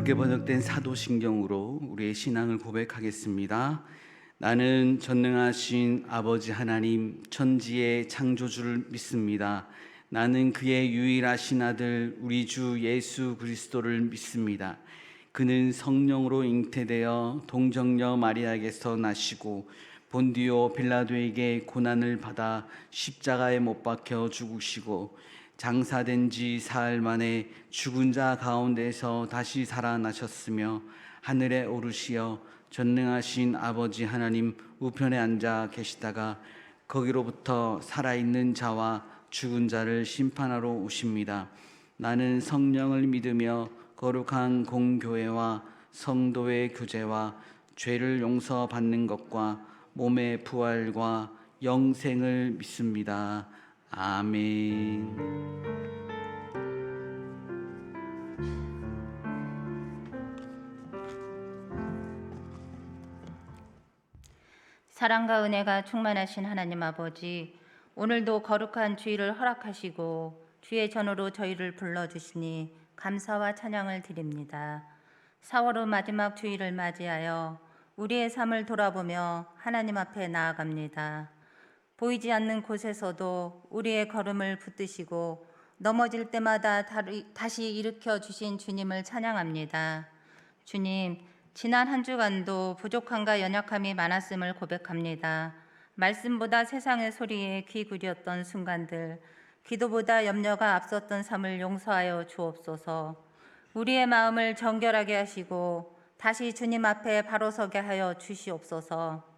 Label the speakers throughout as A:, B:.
A: 새롭게 번역된 사도신경으로 우리의 신앙을 고백하겠습니다. 나는 전능하신 아버지 하나님 천지의 창조주를 믿습니다. 나는 그의 유일하신 아들 우리 주 예수 그리스도를 믿습니다. 그는 성령으로 잉태되어 동정녀 마리아에게서 나시고 본디오 빌라도에게 고난을 받아 십자가에 못 박혀 죽으시고 장사된 지 사흘 만에 죽은 자 가운데서 다시 살아나셨으며 하늘에 오르시어 전능하신 아버지 하나님 우편에 앉아 계시다가 거기로부터 살아있는 자와 죽은 자를 심판하러 오십니다. 나는 성령을 믿으며 거룩한 공교회와 성도의 교제와 죄를 용서받는 것과 몸의 부활과 영생을 믿습니다. 아멘.
B: 사랑과 은혜가 충만하신 하나님 아버지, 오늘도 거룩한 주일을 허락하시고 주의 전으로 저희를 불러주시니 감사와 찬양을 드립니다. 4월 마지막 주일을 맞이하여 우리의 삶을 돌아보며 하나님 앞에 나아갑니다. 보이지 않는 곳에서도 우리의 걸음을 붙드시고 넘어질 때마다 다시 일으켜 주신 주님을 찬양합니다. 주님, 지난 한 주간도 부족함과 연약함이 많았음을 고백합니다. 말씀보다 세상의 소리에 귀 기울였던 순간들, 기도보다 염려가 앞섰던 삶을 용서하여 주옵소서. 우리의 마음을 정결하게 하시고 다시 주님 앞에 바로 서게 하여 주시옵소서.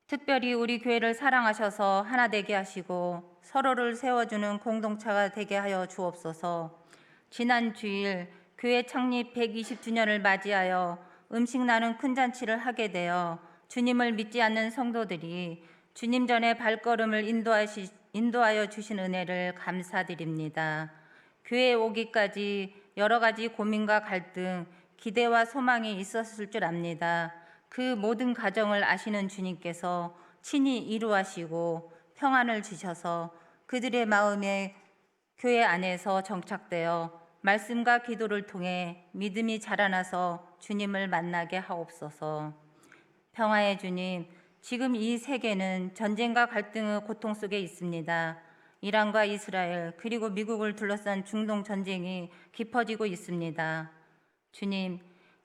B: 특별히 우리 교회를 사랑하셔서 하나 되게 하시고 서로를 세워주는 공동체가 되게 하여 주옵소서. 지난 주일 교회 창립 120주년을 맞이하여 음식 나눔 큰 잔치를 하게 되어 주님을 믿지 않는 성도들이 주님 전에 발걸음을 인도하여 주신 은혜를 감사드립니다. 교회에 오기까지 여러 가지 고민과 갈등, 기대와 소망이 있었을 줄 압니다. 그 모든 가정을 아시는 주님께서 친히 이루하시고 평안을 주셔서 그들의 마음에 교회 안에서 정착되어 말씀과 기도를 통해 믿음이 자라나서 주님을 만나게 하옵소서. 평화의 주님, 지금 이 세계는 전쟁과 갈등의 고통 속에 있습니다. 이란과 이스라엘 그리고 미국을 둘러싼 중동 전쟁이 깊어지고 있습니다. 주님,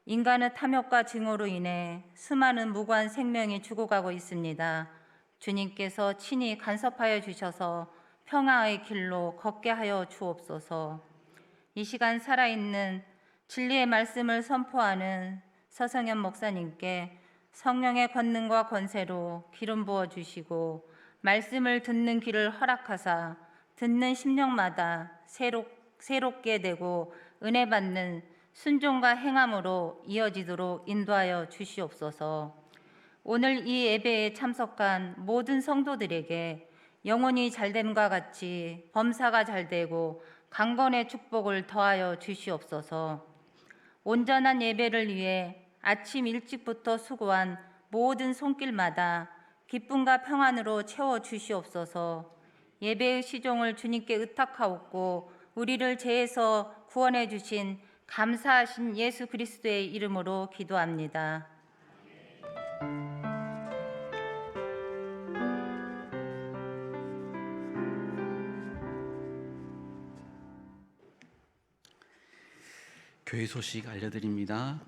B: 인간의 탐욕과 증오로 인해 수많은 무고한 생명이 죽어가고 있습니다. 주님께서 친히 간섭하여 주셔서 평화의 길로 걷게 하여 주옵소서. 이 시간 살아있는 진리의 말씀을 선포하는 서성현 목사님께 성령의 권능과 권세로 기름 부어 주시고 말씀을 듣는 귀를 허락하사 듣는 심령마다 새롭게 되고 은혜 받는 순종과 행함으로 이어지도록 인도하여 주시옵소서. 오늘 이 예배에 참석한 모든 성도들에게 영혼이 잘됨과 같이 범사가 잘되고 강건의 축복을 더하여 주시옵소서. 온전한 예배를 위해 아침 일찍부터 수고한 모든 손길마다 기쁨과 평안으로 채워 주시옵소서. 예배의 시종을 주님께 의탁하옵고 우리를 죄에서 구원해 주신 감사하신 예수 그리스도의 이름으로 기도합니다.
A: 교회 소식 알려드립니다.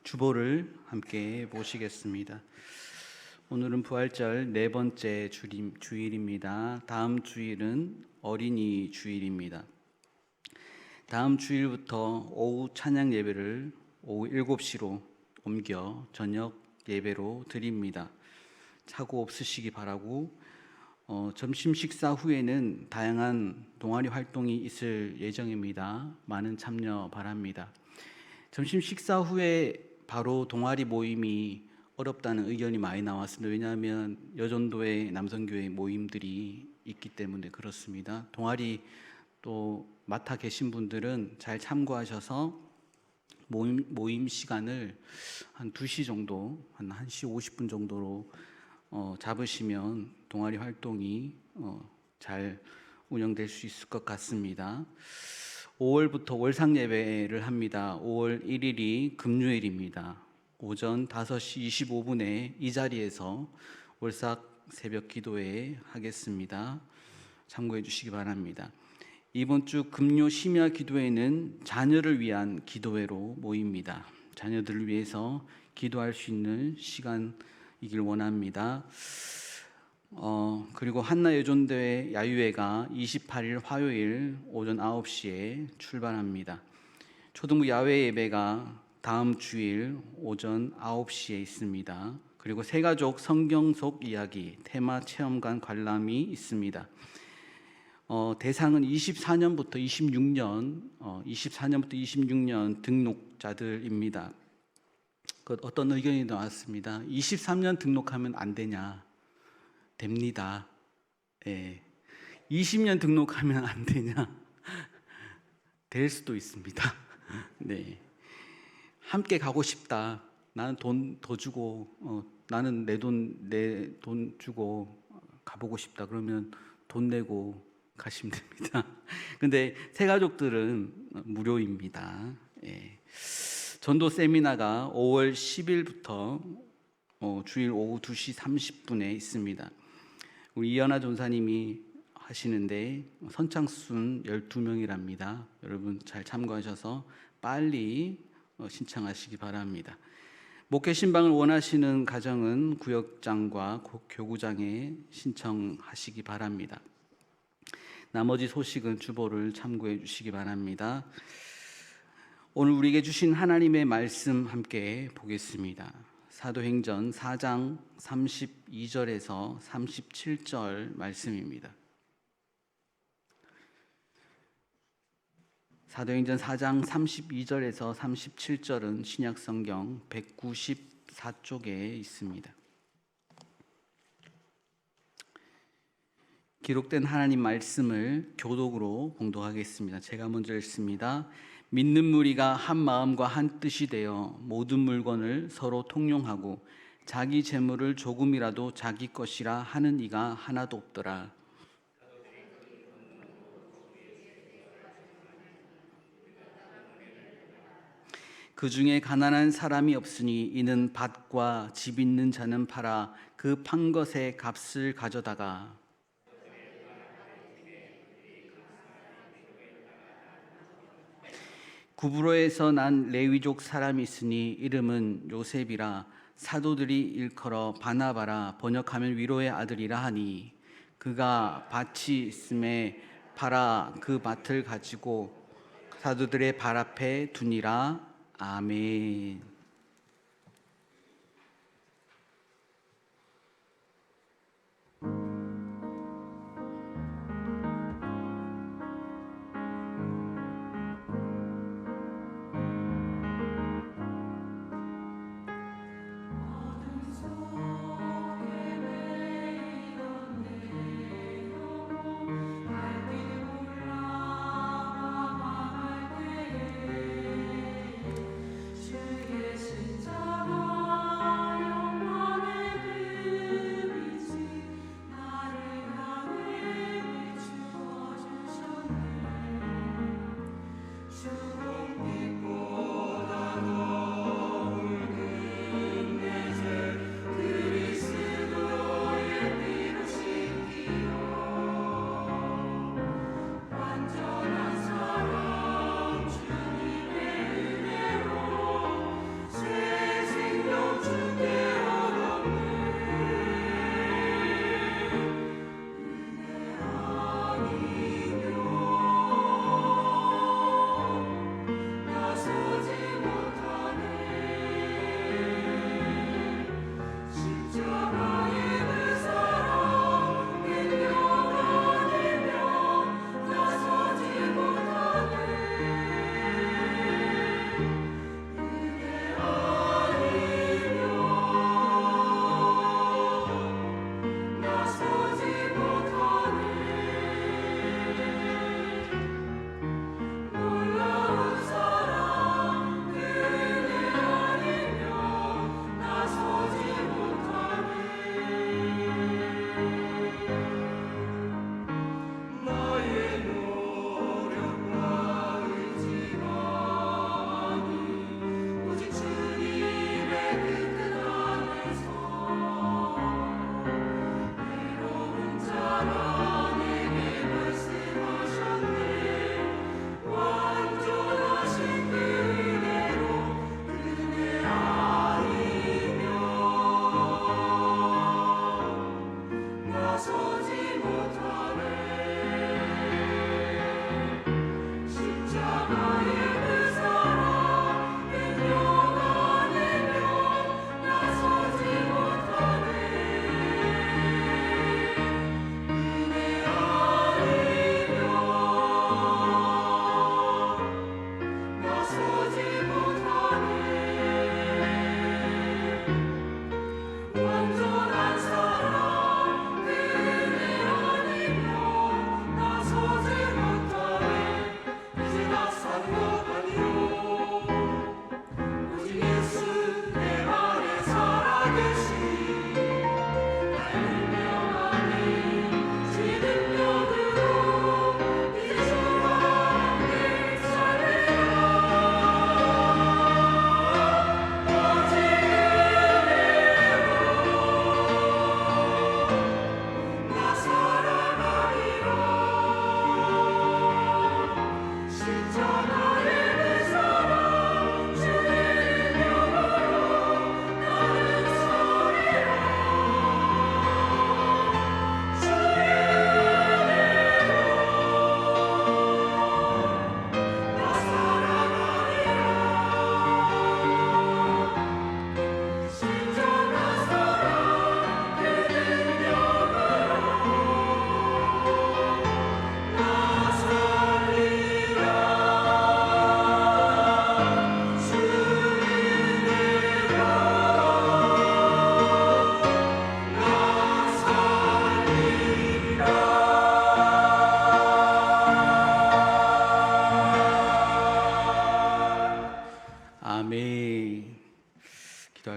A: 주보를 함께 보시겠습니다. 오늘은 부활절 네 번째 주일입니다. 다음 주일은 어린이 주일입니다. 다음 주일부터 오후 찬양 예배를 오후 7시로 옮겨 저녁 예배로 드립니다. 착오 없으시기 바라고 점심 식사 후에는 다양한 동아리 활동이 있을 예정입니다. 많은 참여 바랍니다. 점심 식사 후에 바로 동아리 모임이 어렵다는 의견이 많이 나왔습니다. 왜냐하면 여전도의 남성교회 모임들이 있기 때문에 그렇습니다. 동아리 또 맡아 계신 분들은 잘 참고하셔서 모임 시간을 한 2시 정도, 한 1시 50분 정도로 잡으시면 동아리 활동이 잘 운영될 수 있을 것 같습니다. 5월부터 월상 예배를 합니다. 5월 1일이 금요일입니다. 오전 5시 25분에 이 자리에서 월삭 새벽 기도회 하겠습니다. 참고해 주시기 바랍니다. 이번 주 금요 심야 기도회는 자녀를 위한 기도회로 모입니다. 자녀들을 위해서 기도할 수 있는 시간이길 원합니다. 그리고 한나 여존대회 야유회가 28일 화요일 오전 9시에 출발합니다. 초등부 야외 예배가 다음 주일 오전 9시에 있습니다. 그리고 새가족 성경 속 이야기 테마 체험관 관람이 있습니다. 대상은 24년부터 26년 등록자들입니다. 어떤 의견이 나왔습니다. 23년 등록하면 안 되냐? 됩니다. 예. 20년 등록하면 안 되냐? 될 수도 있습니다. 네. 함께 가고 싶다. 나는 돈 더 주고, 나는 내 돈 주고 가보고 싶다. 그러면 돈 내고 가시면 됩니다. 근데 새가족들은 무료입니다. 예. 전도 세미나가 5월 10일부터 주일 오후 2시 30분에 있습니다. 우리 이연아 전사님이 하시는데 선착순 12명이랍니다. 여러분 잘 참고하셔서 빨리 신청하시기 바랍니다. 목회 신방을 원하시는 가정은 구역장과 교구장에 신청하시기 바랍니다. 나머지 소식은 주보를 참고해 주시기 바랍니다. 오늘 우리에게 주신 하나님의 말씀 함께 보겠습니다. 사도행전 4장 32절에서 37절 말씀입니다. 사도행전 4장 32절에서 37절은 신약성경 194쪽에 있습니다. 기록된 하나님 말씀을 교독으로 봉독하겠습니다. 제가 먼저 읽습니다. 믿는 무리가 한 마음과 한 뜻이 되어 모든 물건을 서로 통용하고 자기 재물을 조금이라도 자기 것이라 하는 이가 하나도 없더라. 그 중에 가난한 사람이 없으니 이는 밭과 집 있는 자는 팔아 그 판 것의 값을 가져다가 구브로에서 난 레위족 사람이 있으니 이름은 요셉이라 사도들이 일컬어 바나바라 번역하면 위로의 아들이라 하니 그가 밭이 있음에 팔아 그 밭을 가지고 사도들의 발 앞에 두니라. 아멘.
C: 주의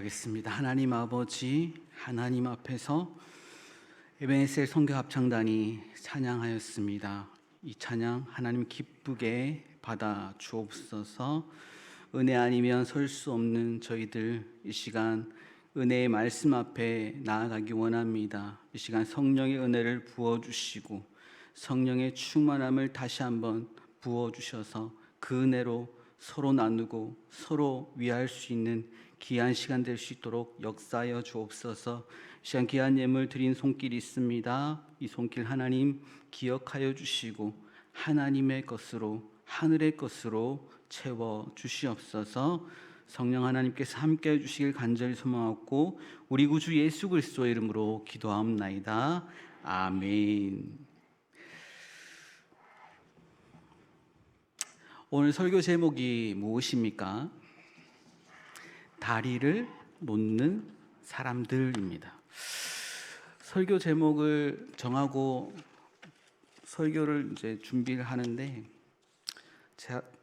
A: 기도하겠습니다. 하나님 아버지, 하나님 앞에서 에베네셀 선교 합창단이 찬양하였습니다. 이 찬양 하나님 기쁘게 받아 주옵소서. 은혜 아니면 설 수 없는 저희들 이 시간 은혜의 말씀 앞에 나아가기 원합니다. 이 시간 성령의 은혜를 부어주시고 성령의 충만함을 다시 한번 부어주셔서 그 은혜로 서로 나누고 서로 위할 수 있는 귀한 시간 될 수 있도록 역사하여 주옵소서. 시간 귀한 예물 드린 손길이 있습니다. 이 손길 하나님 기억하여 주시고 하나님의 것으로 하늘의 것으로 채워 주시옵소서. 성령 하나님께서 함께 해 주시길 간절히 소망하고 우리 구주 예수 그리스도의 이름으로 기도하옵나이다. 아멘. 오늘 설교 제목이 무엇입니까? 다리를 놓는 사람들입니다. 설교 제목을 정하고 설교를 이제 준비를 하는데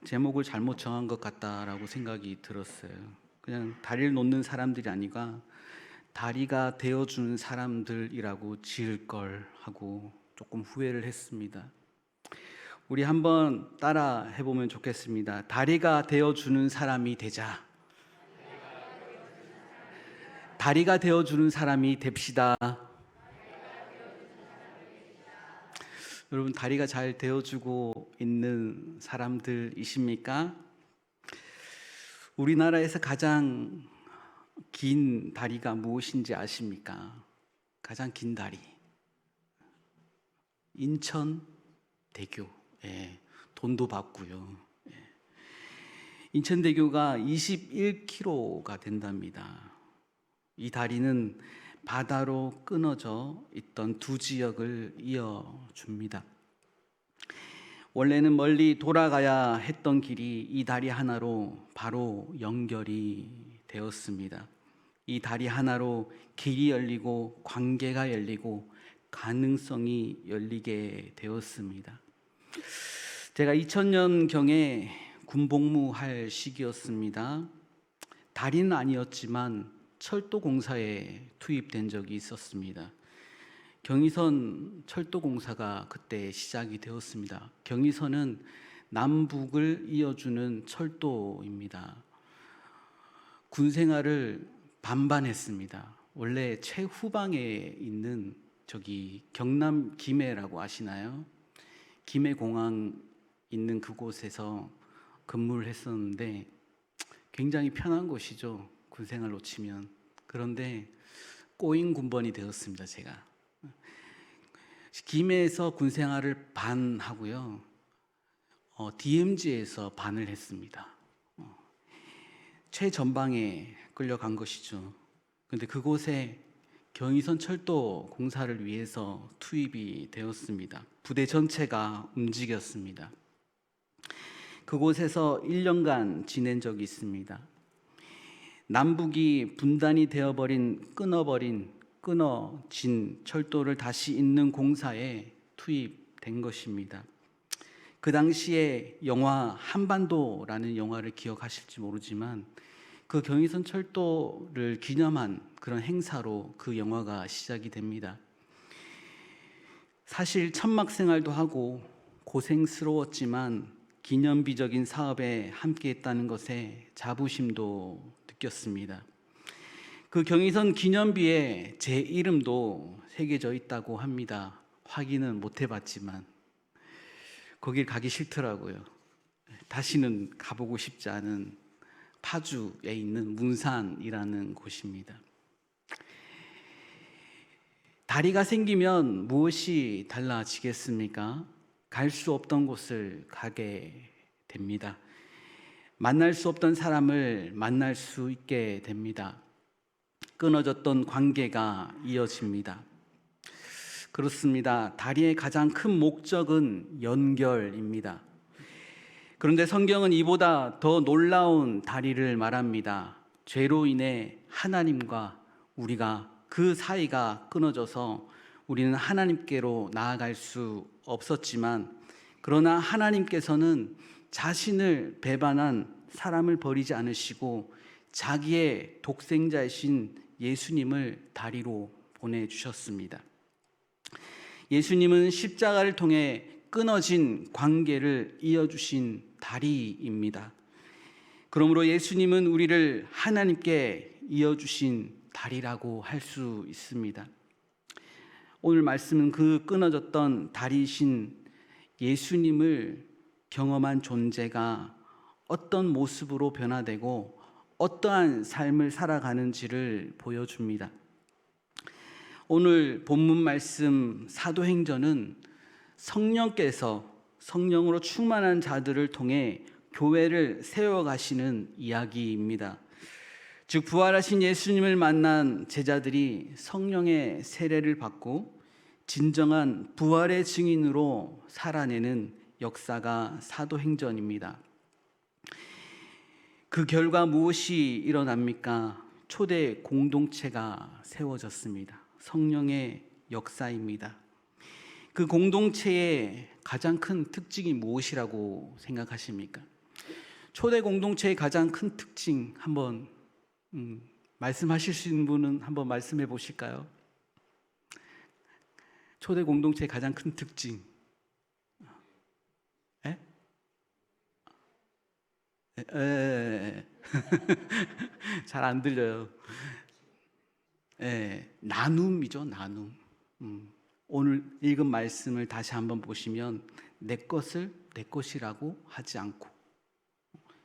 A: 제목을 잘못 정한 것 같다라고 생각이 들었어요. 그냥 다리를 놓는 사람들이 아니라 다리가 되어주는 사람들이라고 지을 걸 하고 조금 후회를 했습니다. 우리 한번 따라 해보면 좋겠습니다. 다리가 되어주는 사람이 되자. 다리가 되어주는 사람이 됩시다. 여러분, 다리가 잘 되어주고 있는 사람들이십니까? 우리나라에서 가장 긴 다리가 무엇인지 아십니까? 가장 긴 다리. 인천대교. 예, 돈도 받고요. 예. 인천대교가 21km가 된답니다. 이 다리는 바다로 끊어져 있던 두 지역을 이어줍니다. 원래는 멀리 돌아가야 했던 길이 이 다리 하나로 바로 연결이 되었습니다. 이 다리 하나로 길이 열리고 관계가 열리고 가능성이 열리게 되었습니다. 제가 2000년경에 군복무할 시기였습니다. 다리는 아니었지만 철도공사에 투입된 적이 있었습니다. 경의선 철도공사가 그때 시작이 되었습니다. 경의선은 남북을 이어주는 철도입니다. 군 생활을 반반 했습니다. 원래 최후방에 있는 저기 경남 김해라고 아시나요? 김해공항 있는 그곳에서 근무를 했었는데 굉장히 편한 곳이죠. 군생활 놓치면. 그런데 꼬인 군번이 되었습니다. 제가 김해에서 군생활을 반 하고요, DMZ에서 반을 했습니다. 최전방에 끌려간 것이죠. 그런데 그곳에 경의선 철도 공사를 위해서 투입이 되었습니다. 부대 전체가 움직였습니다. 그곳에서 1년간 지낸 적이 있습니다. 남북이 분단이 되어버린 끊어진 철도를 다시 잇는 공사에 투입된 것입니다. 그 당시에 영화 한반도라는 영화를 기억하실지 모르지만 그 경의선 철도를 기념한 그런 행사로 그 영화가 시작이 됩니다. 사실 천막 생활도 하고 고생스러웠지만 기념비적인 사업에 함께했다는 것에 자부심도 느꼈습니다. 그 경의선 기념비에 제 이름도 새겨져 있다고 합니다. 확인은 못 해봤지만 거길 가기 싫더라고요. 다시는 가보고 싶지 않은 파주에 있는 문산이라는 곳입니다. 다리가 생기면 무엇이 달라지겠습니까? 갈 수 없던 곳을 가게 됩니다. 만날 수 없던 사람을 만날 수 있게 됩니다. 끊어졌던 관계가 이어집니다. 그렇습니다. 다리의 가장 큰 목적은 연결입니다. 그런데 성경은 이보다 더 놀라운 다리를 말합니다. 죄로 인해 하나님과 우리가 그 사이가 끊어져서 우리는 하나님께로 나아갈 수 없었지만, 그러나 하나님께서는 자신을 배반한 사람을 버리지 않으시고 자기의 독생자이신 예수님을 다리로 보내주셨습니다. 예수님은 십자가를 통해 끊어진 관계를 이어주신 다리입니다. 그러므로 예수님은 우리를 하나님께 이어주신 다리라고 할 수 있습니다. 오늘 말씀은 그 끊어졌던 다리이신 예수님을 경험한 존재가 어떤 모습으로 변화되고 어떠한 삶을 살아가는지를 보여줍니다. 오늘 본문 말씀 사도행전은 성령께서 성령으로 충만한 자들을 통해 교회를 세워가시는 이야기입니다. 즉 부활하신 예수님을 만난 제자들이 성령의 세례를 받고 진정한 부활의 증인으로 살아내는 역사가 사도행전입니다. 그 결과 무엇이 일어납니까? 초대 공동체가 세워졌습니다. 성령의 역사입니다. 그 공동체의 가장 큰 특징이 무엇이라고 생각하십니까? 초대 공동체의 가장 큰 특징 한번 말씀하실 수 있는 분은 한번 말씀해 보실까요? 초대 공동체의 가장 큰 특징. 잘 안 들려요. 나눔이죠, 나눔. 오늘 읽은 말씀을 다시 한번 보시면 내 것을 내 것이라고 하지 않고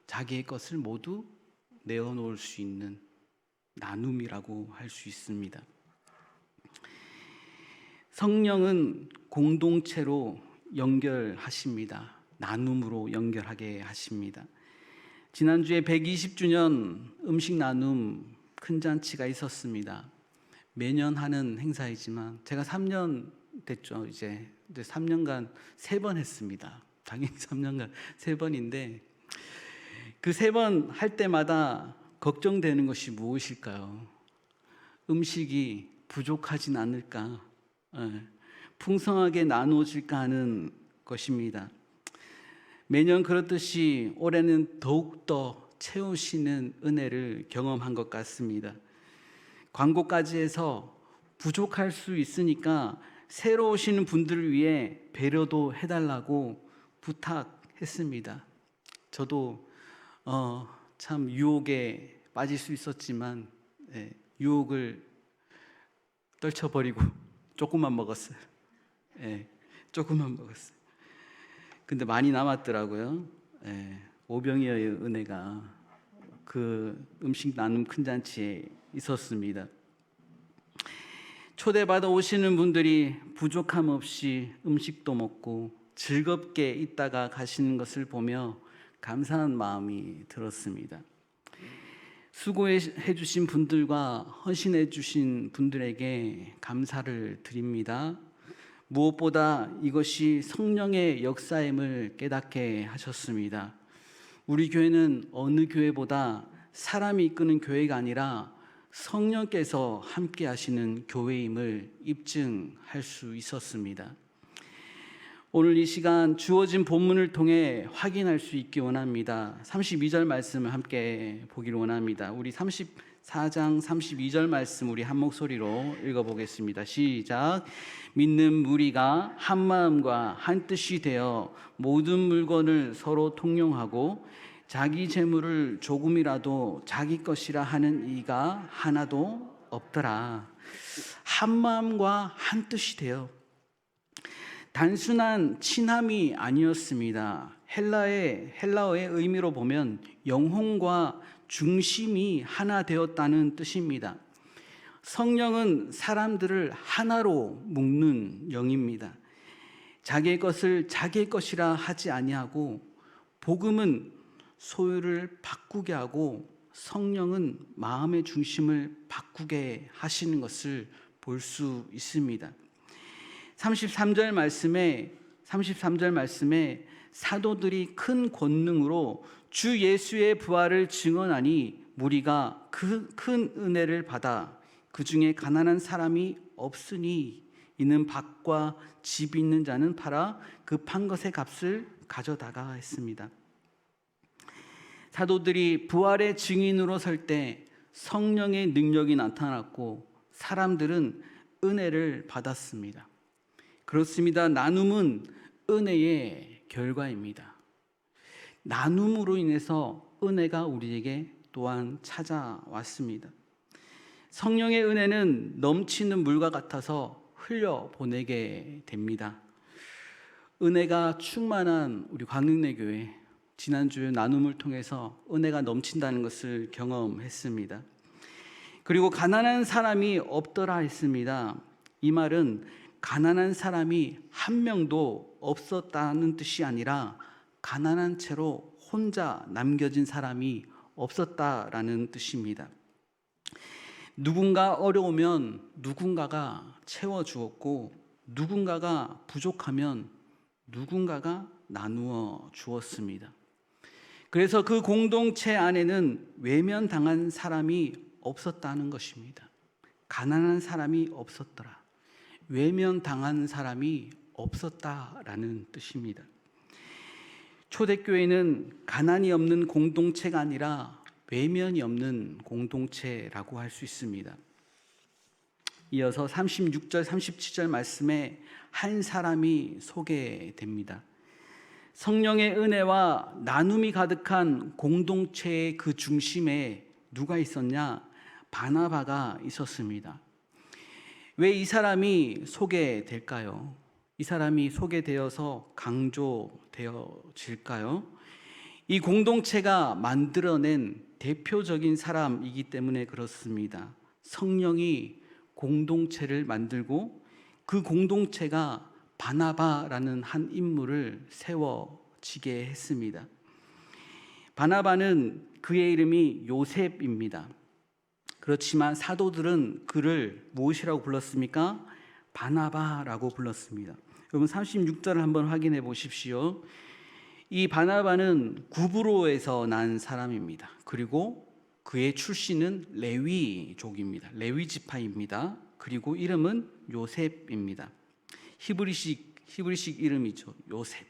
A: 자기의 것을 모두 내어놓을 수 있는 나눔이라고 할 수 있습니다. 성령은 공동체로 연결하십니다. 나눔으로 연결하게 하십니다. 지난주에 120주년 음식 나눔 큰 잔치가 있었습니다. 매년 하는 행사이지만 제가 3년 됐죠. 이제 3년간 3번 했습니다. 당연히 3년간 3번인데 그 3번 할 때마다 걱정되는 것이 무엇일까요? 음식이 부족하진 않을까? 풍성하게 나누어질까 하는 것입니다. 매년 그렇듯이 올해는 더욱더 채우시는 은혜를 경험한 것 같습니다. 광고까지 해서 부족할 수 있으니까 새로 오시는 분들을 위해 배려도 해달라고 부탁했습니다. 저도 참 유혹에 빠질 수 있었지만 유혹을 떨쳐버리고 조금만 먹었어요. 조금만 먹었어요. 근데 많이 남았더라고요. 오병이어의 은혜가 그 음식 나눔 큰 잔치에 있었습니다. 초대받아 오시는 분들이 부족함 없이 음식도 먹고 즐겁게 있다가 가시는 것을 보며 감사한 마음이 들었습니다. 수고해 주신 분들과 헌신해 주신 분들에게 감사를 드립니다. 무엇보다 이것이 성령의 역사임을 깨닫게 하셨습니다. 우리 교회는 어느 교회보다 사람이 이끄는 교회가 아니라 성령께서 함께 하시는 교회임을 입증할 수 있었습니다. 오늘 이 시간 주어진 본문을 통해 확인할 수 있기 원합니다. 32절 말씀을 함께 보기를 원합니다. 우리 34장 32절 말씀 우리 한 목소리로 읽어보겠습니다. 시작. 믿는 무리가 한 마음과 한 뜻이 되어 모든 물건을 서로 통용하고 자기 재물을 조금이라도 자기 것이라 하는 이가 하나도 없더라. 한 마음과 한 뜻이 되어 단순한 친함이 아니었습니다. 헬라어의 의미로 보면 영혼과 중심이 하나 되었다는 뜻입니다. 성령은 사람들을 하나로 묶는 영입니다. 자기의 것을 자기의 것이라 하지 아니하고 복음은 소유를 바꾸게 하고 성령은 마음의 중심을 바꾸게 하시는 것을 볼 수 있습니다. 33절 말씀에 사도들이 큰 권능으로 주 예수의 부활을 증언하니 무리가 그 큰 은혜를 받아 그 중에 가난한 사람이 없으니 이는 밭과 집이 있는 자는 팔아 그 판 것의 값을 가져다가 했습니다. 사도들이 부활의 증인으로 설 때 성령의 능력이 나타났고 사람들은 은혜를 받았습니다. 그렇습니다. 나눔은 은혜의 결과입니다. 나눔으로 인해서 은혜가 우리에게 또한 찾아왔습니다. 성령의 은혜는 넘치는 물과 같아서 흘려보내게 됩니다. 은혜가 충만한 우리 광릉내 교회, 지난주에 나눔을 통해서 은혜가 넘친다는 것을 경험했습니다. 그리고 가난한 사람이 없더라 했습니다. 이 말은 가난한 사람이 한 명도 없었다는 뜻이 아니라 가난한 채로 혼자 남겨진 사람이 없었다라는 뜻입니다. 누군가 어려우면 누군가가 채워주었고 누군가가 부족하면 누군가가 나누어 주었습니다. 그래서 그 공동체 안에는 외면당한 사람이 없었다는 것입니다. 가난한 사람이 없었더라. 외면당한 사람이 없었다라는 뜻입니다. 초대교회는 가난이 없는 공동체가 아니라 외면이 없는 공동체라고 할 수 있습니다. 이어서 36절, 37절 말씀에 한 사람이 소개됩니다. 성령의 은혜와 나눔이 가득한 공동체의 그 중심에 누가 있었냐? 바나바가 있었습니다. 왜 이 사람이 소개될까요? 이 사람이 소개되어서 강조되어질까요? 이 공동체가 만들어낸 대표적인 사람이기 때문에 그렇습니다. 성령이 공동체를 만들고 그 공동체가 바나바라는 한 인물을 세워지게 했습니다. 바나바는 그의 이름이 요셉입니다. 그렇지만 사도들은 그를 무엇이라고 불렀습니까? 바나바라고 불렀습니다. 여러분 36절을 한번 확인해 보십시오. 이 바나바는 구브로에서 난 사람입니다. 그리고 그의 출신은 레위족입니다. 레위 지파입니다. 그리고 이름은 요셉입니다. 히브리식 이름이죠. 요셉.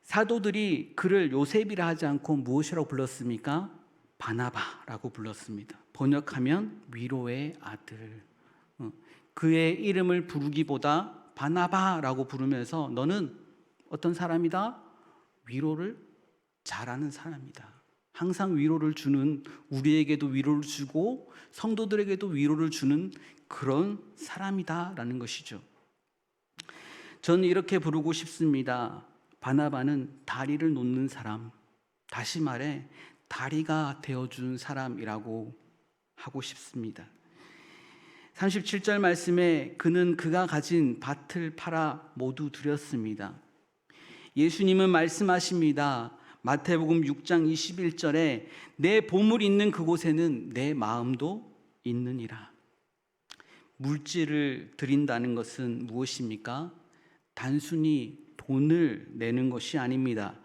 A: 사도들이 그를 요셉이라 하지 않고 무엇이라고 불렀습니까? 바나바라고 불렀습니다. 번역하면 위로의 아들. 그의 이름을 부르기보다 바나바라고 부르면서 너는 어떤 사람이다? 위로를 잘하는 사람이다. 항상 위로를 주는, 우리에게도 위로를 주고 성도들에게도 위로를 주는 그런 사람이다라는 것이죠. 저는 이렇게 부르고 싶습니다. 바나바는 다리를 놓는 사람, 다시 말해 다리가 되어준 사람이라고 하고 싶습니다. 37절 말씀에 그는 그가 가진 밭을 팔아 모두 드렸습니다. 예수님은 말씀하십니다. 마태복음 6장 21절에 내 보물이 있는 그곳에는 내 마음도 있느니라. 물질을 드린다는 것은 무엇입니까? 단순히 돈을 내는 것이 아닙니다.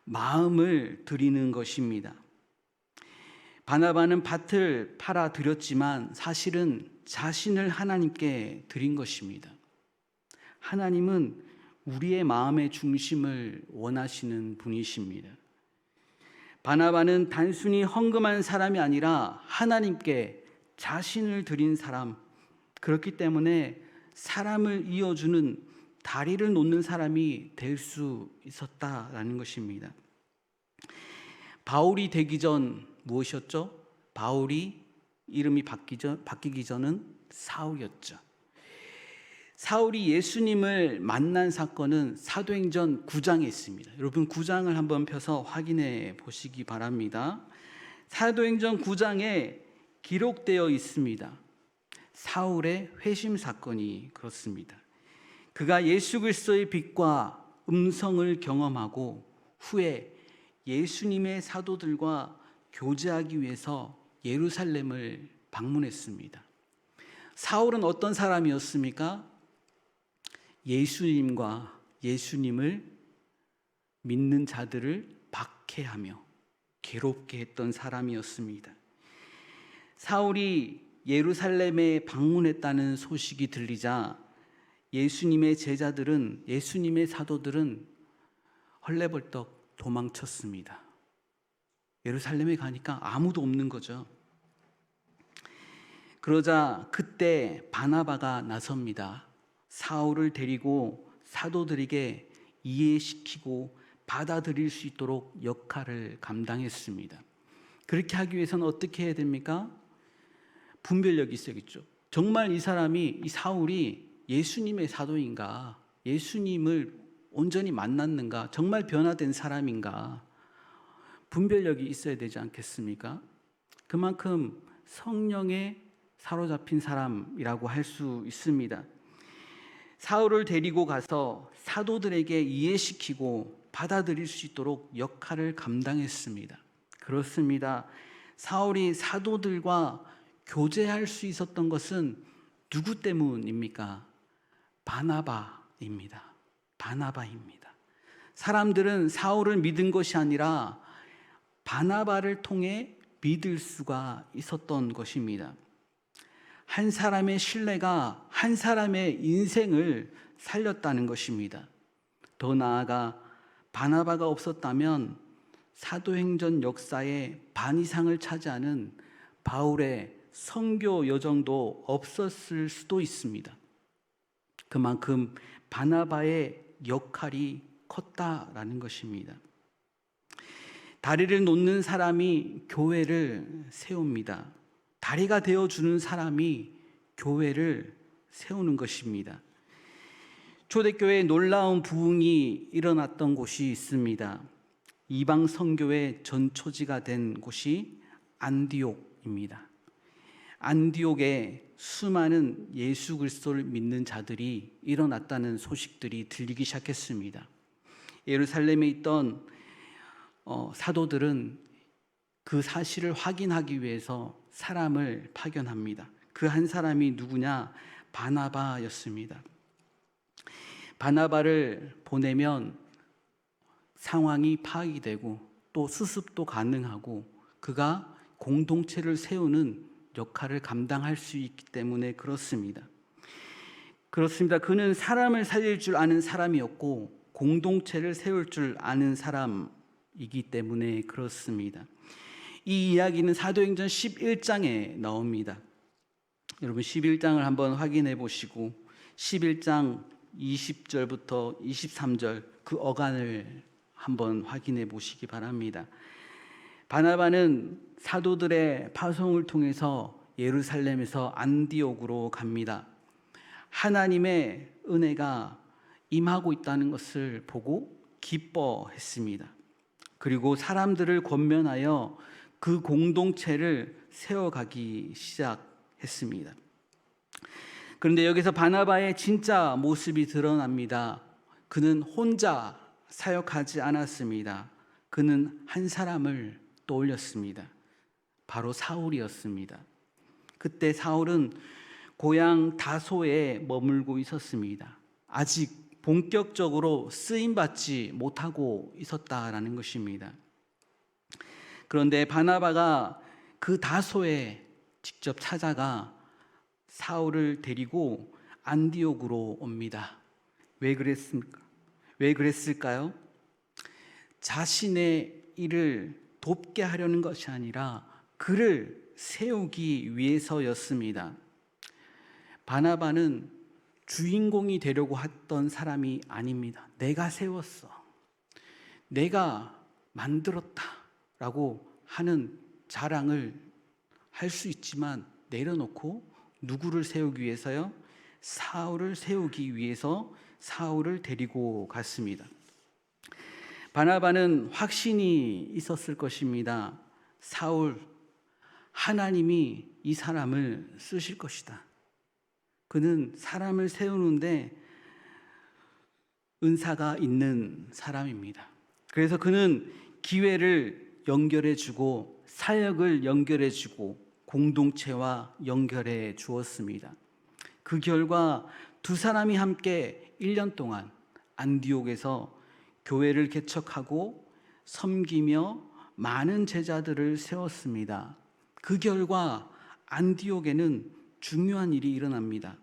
A: 마음을 드리는 것입니다. 바나바는 밭을 팔아 드렸지만 사실은 자신을 하나님께 드린 것입니다. 하나님은 우리의 마음의 중심을 원하시는 분이십니다. 바나바는 단순히 헌금한 사람이 아니라 하나님께 자신을 드린 사람, 그렇기 때문에 사람을 이어주는 다리를 놓는 사람이 될 수 있었다라는 것입니다. 바울이 되기 전 무엇이었죠? 바울이 이름이 바뀌기 전은 사울이었죠. 사울이 예수님을 만난 사건은 사도행전 9장에 있습니다. 여러분 9장을 한번 펴서 확인해 보시기 바랍니다. 사도행전 9장에 기록되어 있습니다. 사울의 회심 사건이 그렇습니다. 그가 예수 그리스도의 빛과 음성을 경험하고 후에 예수님의 사도들과 교제하기 위해서 예루살렘을 방문했습니다. 사울은 어떤 사람이었습니까? 예수님과 예수님을 믿는 자들을 박해하며 괴롭게 했던 사람이었습니다. 사울이 예루살렘에 방문했다는 소식이 들리자 예수님의 제자들은, 예수님의 사도들은 헐레벌떡 도망쳤습니다. 예루살렘에 가니까 아무도 없는 거죠. 그러자 그때 바나바가 나섭니다. 사울을 데리고 사도들에게 이해시키고 받아들일 수 있도록 역할을 감당했습니다. 그렇게 하기 위해서는 어떻게 해야 됩니까? 분별력이 있어야겠죠. 정말 이 사람이, 이 사울이 예수님의 사도인가? 예수님을 온전히 만났는가? 정말 변화된 사람인가? 분별력이 있어야 되지 않겠습니까? 그만큼 성령에 사로잡힌 사람이라고 할 수 있습니다. 사울을 데리고 가서 사도들에게 이해시키고 받아들일 수 있도록 역할을 감당했습니다. 그렇습니다. 사울이 사도들과 교제할 수 있었던 것은 누구 때문입니까? 바나바입니다. 바나바입니다. 사람들은 사울을 믿은 것이 아니라 바나바를 통해 믿을 수가 있었던 것입니다. 한 사람의 신뢰가 한 사람의 인생을 살렸다는 것입니다. 더 나아가 바나바가 없었다면 사도행전 역사의 반 이상을 차지하는 바울의 선교 여정도 없었을 수도 있습니다. 그만큼 바나바의 역할이 컸다라는 것입니다. 다리를 놓는 사람이 교회를 세웁니다. 다리가 되어주는 사람이 교회를 세우는 것입니다. 초대교회에 놀라운 부흥이 일어났던 곳이 있습니다. 이방 선교의 전초지가 된 곳이 안디옥입니다. 안디옥에 수많은 예수 그리스도를 믿는 자들이 일어났다는 소식들이 들리기 시작했습니다. 예루살렘에 있던 사도들은 그 사실을 확인하기 위해서 사람을 파견합니다. 그 한 사람이 누구냐? 바나바였습니다. 바나바를 보내면 상황이 파악이 되고 또 수습도 가능하고 그가 공동체를 세우는 역할을 감당할 수 있기 때문에 그렇습니다. 그는 사람을 살릴 줄 아는 사람이었고 공동체를 세울 줄 아는 사람이기 때문에 그렇습니다. 이 이야기는 사도행전 11장에 나옵니다. 여러분 11장을 한번 확인해 보시고 11장 20절부터 23절 그 어간을 한번 확인해 보시기 바랍니다. 바나바는 사도들의 파송을 통해서 예루살렘에서 안디옥으로 갑니다. 하나님의 은혜가 임하고 있다는 것을 보고 기뻐했습니다. 그리고 사람들을 권면하여 그 공동체를 세워가기 시작했습니다. 그런데 여기서 바나바의 진짜 모습이 드러납니다. 그는 혼자 사역하지 않았습니다. 그는 한 사람을 떠올렸습니다. 바로 사울이었습니다. 그때 사울은 고향 다소에 머물고 있었습니다. 아직 본격적으로 쓰임받지 못하고 있었다라는 것입니다. 그런데 바나바가 그 다소에 직접 찾아가 사울을 데리고 안디옥으로 옵니다. 왜 그랬습니까? 왜 그랬을까요? 자신의 일을 돕게 하려는 것이 아니라 그를 세우기 위해서였습니다. 바나바는 주인공이 되려고 했던 사람이 아닙니다. 내가 세웠어. 내가 만들었다라고 하는 자랑을 할 수 있지만 내려놓고 누구를 세우기 위해서요? 사울을 세우기 위해서 사울을 데리고 갔습니다. 바나바는 확신이 있었을 것입니다. 사울, 하나님이 이 사람을 쓰실 것이다. 그는 사람을 세우는데 은사가 있는 사람입니다. 그래서 그는 기회를 연결해주고 사역을 연결해주고 공동체와 연결해 주었습니다. 그 결과 두 사람이 함께 1년 동안 안디옥에서 교회를 개척하고 섬기며 많은 제자들을 세웠습니다. 그 결과 안디옥에는 중요한 일이 일어납니다.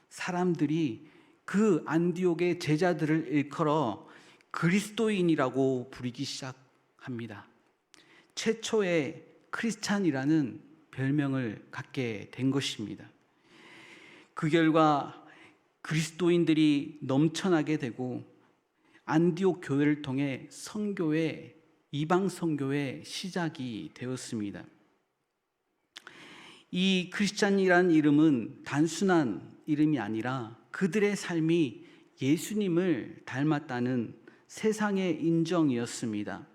A: 사람들이 그 안디옥의 제자들을 일컬어 그리스도인이라고 부르기 시작합니다. 최초의 크리스찬이라는 별명을 갖게 된 것입니다. 그 결과 그리스도인들이 넘쳐나게 되고 안디옥 교회를 통해 선교회, 이방 선교의 시작이 되었습니다. 이 크리스찬이라는 이름은 단순한 이름이 아니라 그들의 삶이 예수님을 닮았다는 세상의 인정이었습니다.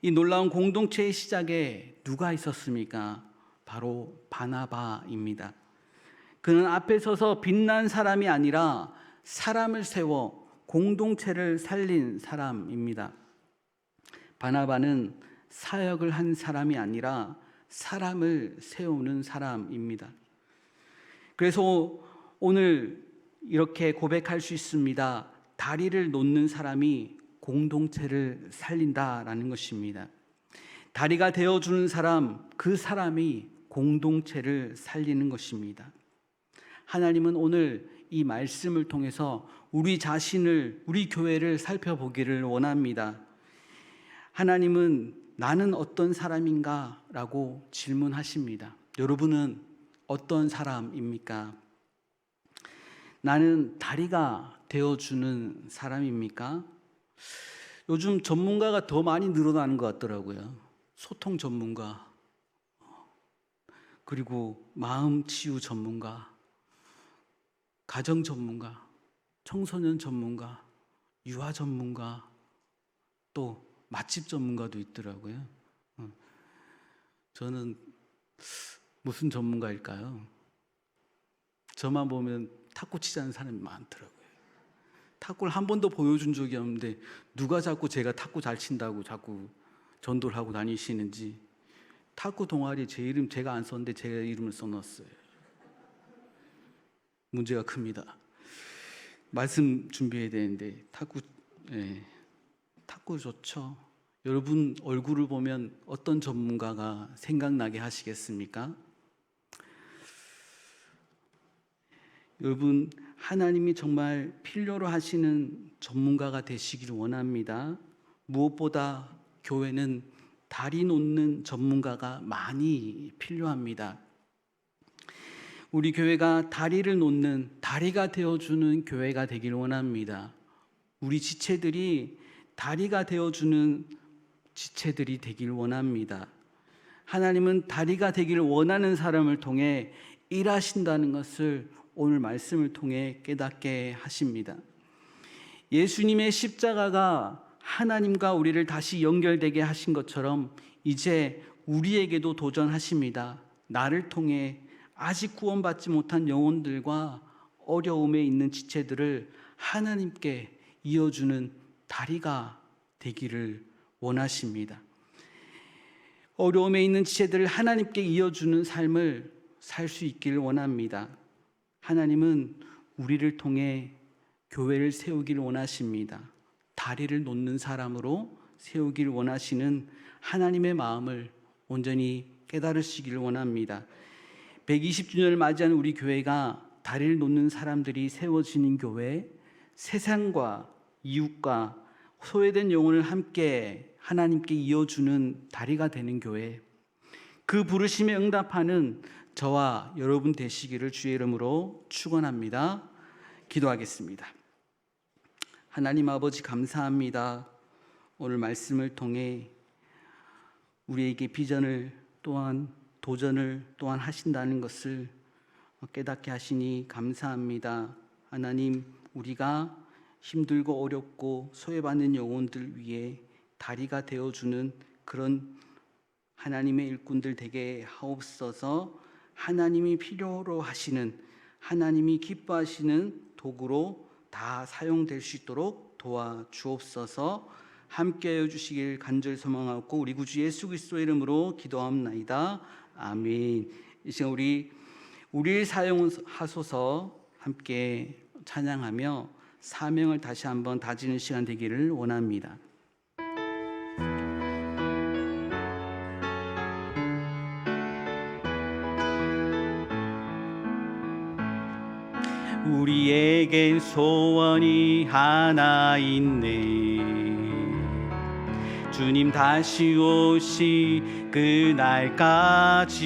A: 이 놀라운 공동체의 시작에 누가 있었습니까? 바로 바나바입니다. 그는 앞에 서서 빛난 사람이 아니라 사람을 세워 공동체를 살린 사람입니다. 바나바는 사역을 한 사람이 아니라 사람을 세우는 사람입니다. 그래서 오늘 이렇게 고백할 수 있습니다. 다리를 놓는 사람이 공동체를 살린다라는 것입니다. 다리가 되어주는 사람, 그 사람이 공동체를 살리는 것입니다. 하나님은 오늘 이 말씀을 통해서 우리 자신을, 우리 교회를 살펴보기를 원합니다. 하나님은 나는 어떤 사람인가? 라고 질문하십니다. 여러분은 어떤 사람입니까? 나는 다리가 되어주는 사람입니까? 요즘 전문가가 더 많이 늘어나는 것 같더라고요. 소통 전문가, 그리고 마음 치유 전문가, 가정 전문가, 청소년 전문가, 유아 전문가, 또 맛집 전문가도 있더라고요. 저는 무슨 전문가일까요? 저만 보면 탁구 치자는 사람이 많더라고요. 탁구를 한 번도 보여준 적이 없는데 누가 자꾸 제가 탁구 잘 친다고 자꾸 전도를 하고 다니시는지. 탁구 동아리에 제 이름 제가 안 썼는데 제 이름을 써놨어요. 문제가 큽니다. 말씀 준비해야 되는데 탁구 좋죠. 여러분 얼굴을 보면 어떤 전문가가 생각나게 하시겠습니까? 여러분, 하나님이 정말 필요로 하시는 전문가가 되시기를 원합니다. 무엇보다 교회는 다리 놓는 전문가가 많이 필요합니다. 우리 교회가 다리를 놓는, 다리가 되어주는 교회가 되기를 원합니다. 우리 지체들이 다리가 되어주는 지체들이 되기를 원합니다. 하나님은 다리가 되기를 원하는 사람을 통해 일하신다는 것을 오늘 말씀을 통해 깨닫게 하십니다. 예수님의 십자가가 하나님과 우리를 다시 연결되게 하신 것처럼 이제 우리에게도 도전하십니다. 나를 통해 아직 구원받지 못한 영혼들과 어려움에 있는 지체들을 하나님께 이어주는 다리가 되기를 원하십니다. 어려움에 있는 지체들을 하나님께 이어주는 삶을 살 수 있기를 원합니다. 하나님은 우리를 통해 교회를 세우기를 원하십니다. 다리를 놓는 사람으로 세우기를 원하시는 하나님의 마음을 온전히 깨달으시기를 원합니다. 120주년을 맞이하는 우리 교회가 다리를 놓는 사람들이 세워지는 교회, 세상과 이웃과 소외된 영혼을 함께 하나님께 이어주는 다리가 되는 교회, 그 부르심에 응답하는 저와 여러분 되시기를 주의 이름으로 축원합니다. 기도하겠습니다. 하나님 아버지 감사합니다. 오늘 말씀을 통해 우리에게 비전을 또한 도전을 또한 하신다는 것을 깨닫게 하시니 감사합니다. 하나님, 우리가 힘들고 어렵고 소외받는 영혼들 위해 다리가 되어주는 그런 하나님의 일꾼들 되게 하옵소서. 하나님이 필요로 하시는, 하나님이 기뻐하시는 도구로 다 사용될 수 있도록 도와주옵소서. 함께하여 주시길 간절히 소망하고 우리 구주 예수 그리스도의 이름으로 기도합나이다. 아멘. 이 시간 우리를 사용하소서 함께 찬양하며 사명을 다시 한번 다지는 시간 되기를 원합니다. 우리에겐 소원이 하나 있네. 주님 다시 오시 그날까지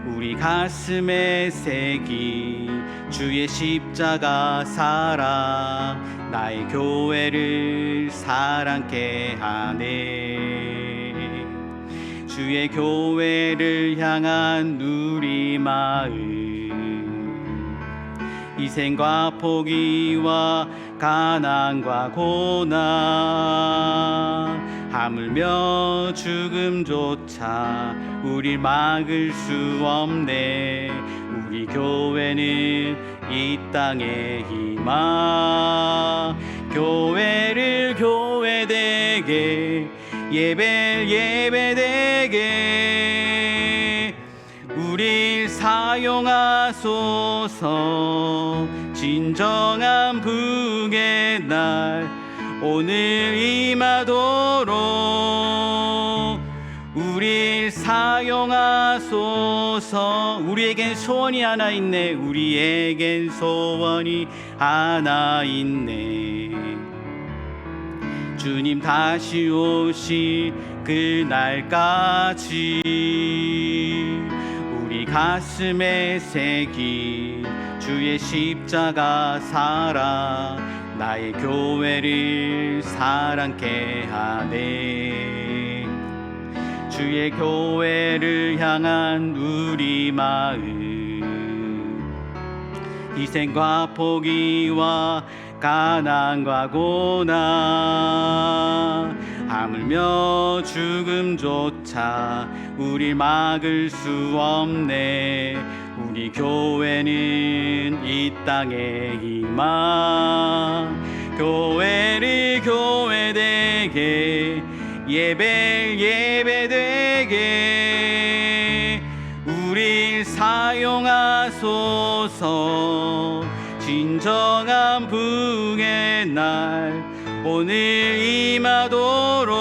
A: 우리 가슴에 새긴 주의 십자가 사랑 나의 교회를 사랑케 하네. 주의 교회를 향한 우리 마음 희생과 포기와 가난과 고난 하물며 죽음조차 우릴 막을 수 없네. 우리 교회는 이 땅의 희망 교회를 교회되게 예배를 예배되게 우릴 사용하소서. 진정한 북의 날 오늘 임하도록 우릴 사용하소서. 우리에겐 소원이 하나 있네. 우리에겐 소원이 하나 있네. 주님 다시 오시 그날까지 우리 가슴에 새긴 주의 십자가 사랑 나의 교회를 사랑케 하네. 주의 교회를 향한 우리 마음 희생과 포기와 가난과 고난 하물며 죽음조차 우릴 막을 수 없네. 우리 교회는 이 땅의 희망 교회를 교회되게 예배를 예배되게 우릴 사용하소서. 진정한 북의 날 오늘 임하도록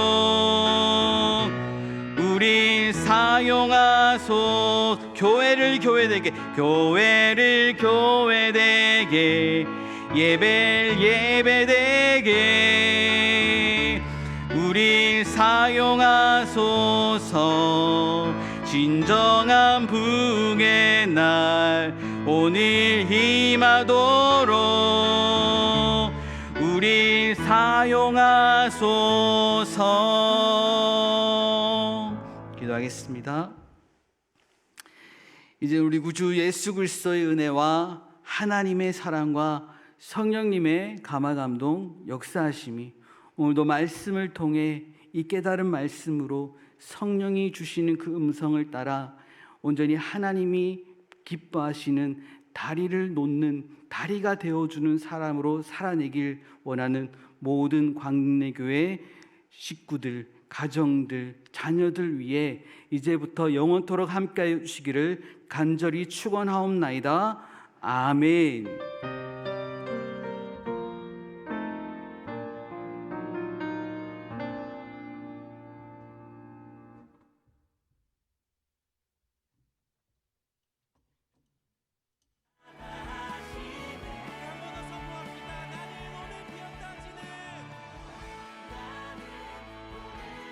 A: 우릴 사용하소서. 교회를 교회되게 교회를 교회되게 예배를 예배되게 우릴 사용하소서. 진정한 북의 날 오늘 임하도록 우릴 사용하소서. 기도하겠습니다. 이제 우리 구주 예수 그리스도의 은혜와 하나님의 사랑과 성령님의 감화감동 역사하심이 오늘도 말씀을 통해 이 깨달은 말씀으로 성령이 주시는 그 음성을 따라 온전히 하나님이 기뻐하시는 다리를 놓는 다리가 되어주는 사람으로 살아내길 원하는 모든 광내교회 식구들, 가정들, 자녀들 위해 이제부터 영원토록 함께하여 주시기를 간절히 축원하옵나이다. 아멘.